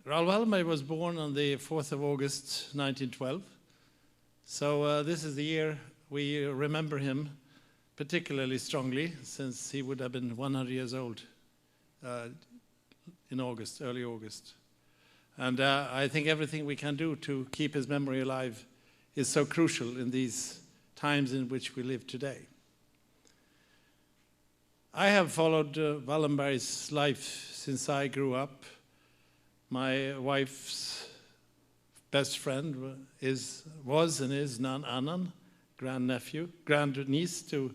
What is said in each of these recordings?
Raoul Wallenberg was born on the 4th of August, 1912. So this is the year we remember him particularly strongly, since he would have been 100 years old in August, early August. And I think everything we can do to keep his memory alive is so crucial in these times in which we live today. I have followed Wallenberg's life since I grew up. My wife's best friend was and is Nan Annan, grandniece to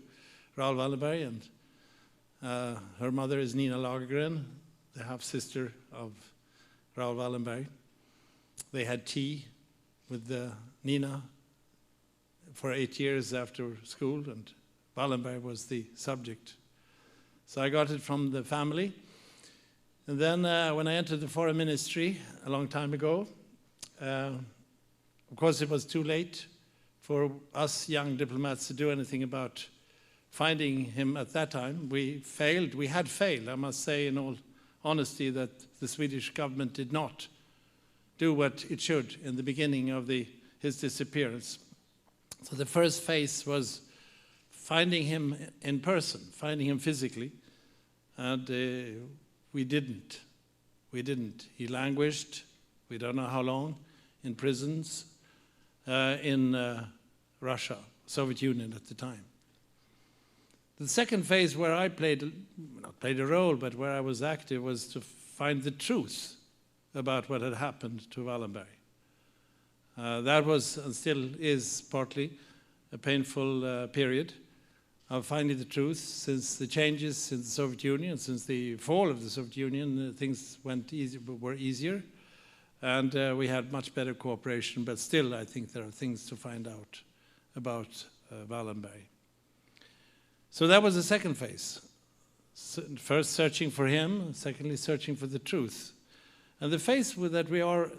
Raoul Wallenberg, and her mother is Nina Lagergren, the half-sister of Raoul Wallenberg. They had tea with Nina for 8 years after school, and Wallenberg was the subject. So I got it from the family. And then when I entered the foreign ministry a long time ago, of course it was too late for us young diplomats to do anything about finding him at that time. We had failed. I must say in all honesty that the Swedish government did not do what it should in the beginning of his disappearance. So the first phase was finding him in person, finding him physically, and we didn't. He languished, we don't know how long, in prisons in Russia, Soviet Union at the time. The second phase where I not played a role, but where I was active, was to find the truth about what had happened to Wallenberg. That was, and still is partly, a painful period of finding the truth. Since the changes in the Soviet Union, since the fall of the Soviet Union, things were easier, and we had much better cooperation, but still I think there are things to find out about Wallenberg. So that was the second phase. First searching for him, secondly searching for the truth. And the phase that we are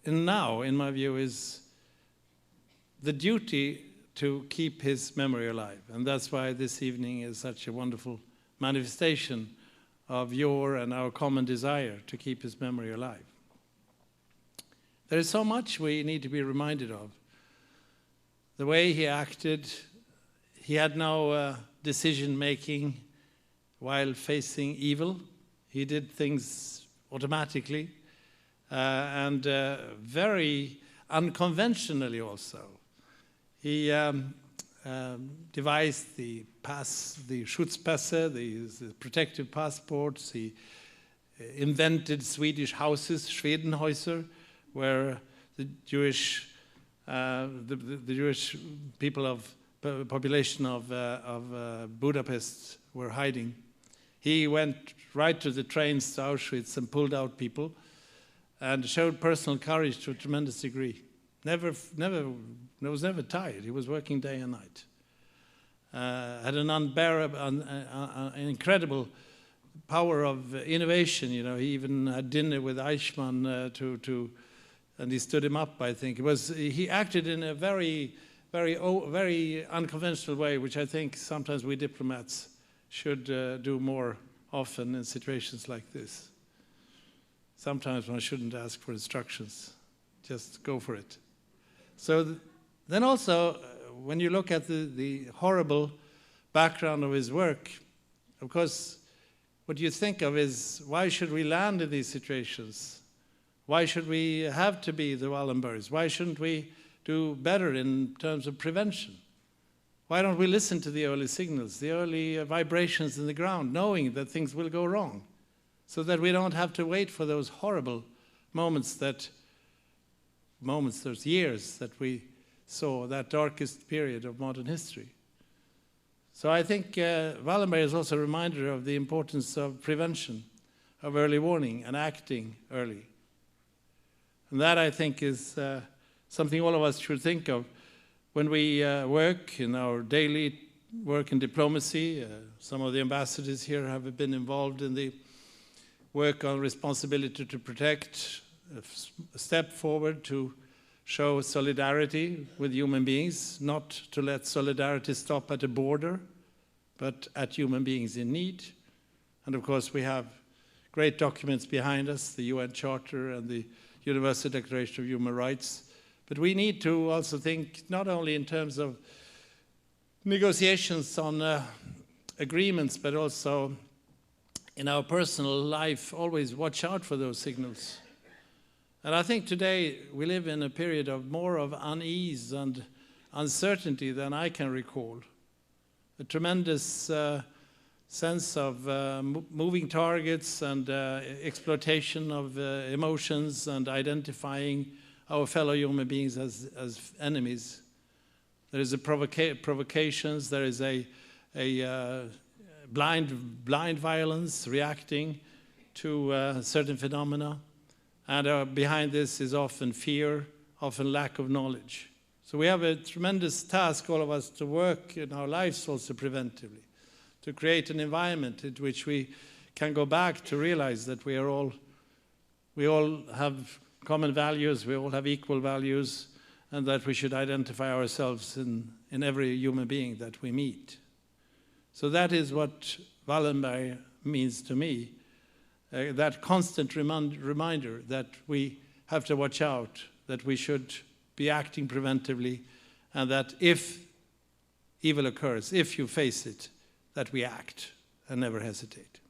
in now, in my view, is the duty to keep his memory alive. And that's why this evening is such a wonderful manifestation of your and our common desire to keep his memory alive. There is so much we need to be reminded of. The way he acted, he had no decision-making while facing evil. He did things automatically and very unconventionally also. He devised the Schutzpässe, the protective passports. He invented Swedish houses, Schwedenhäuser, where the Jewish population of Budapest were hiding. He went right to the trains to Auschwitz and pulled out people, and showed personal courage to a tremendous degree. Was never tired. He was working day and night. Had an unbearable, an incredible power of innovation. You know, he even had dinner with Eichmann and he stood him up. I think he acted in a very unconventional way, which I think sometimes we diplomats should do more often in situations like this. Sometimes one shouldn't ask for instructions, just go for it. So then also, when you look at the horrible background of his work, of course, what you think of is, why should we land in these situations? Why should we have to be the Wallenbergs? Why shouldn't we do better in terms of prevention? Why don't we listen to the early signals, the early vibrations in the ground, knowing that things will go wrong, so that we don't have to wait for those horrible moments, those years that we saw, that darkest period of modern history. So I think Wallenberg is also a reminder of the importance of prevention, of early warning and acting early. And that, I think, is something all of us should think of when we work in our daily work in diplomacy. Some of the ambassadors here have been involved in the work on responsibility to protect, a step forward to show solidarity with human beings, not to let solidarity stop at a border, but at human beings in need. And of course we have great documents behind us, the UN Charter and the Universal Declaration of Human Rights. But we need to also think not only in terms of negotiations on agreements, but also in our personal life, always watch out for those signals. And I think today we live in a period of more of unease and uncertainty than I can recall. A tremendous sense of moving targets and exploitation of emotions and identifying our fellow human beings as enemies. There is a provocations, there is a blind violence reacting to certain phenomena. And behind this is often fear, often lack of knowledge. So we have a tremendous task, all of us, to work in our lives also preventively, to create an environment in which we can go back to realize that we all have common values, we all have equal values, and that we should identify ourselves in every human being that we meet. So that is what Wallenberg means to me, that constant reminder that we have to watch out, that we should be acting preventively, and that if evil occurs, if you face it, that we act and never hesitate.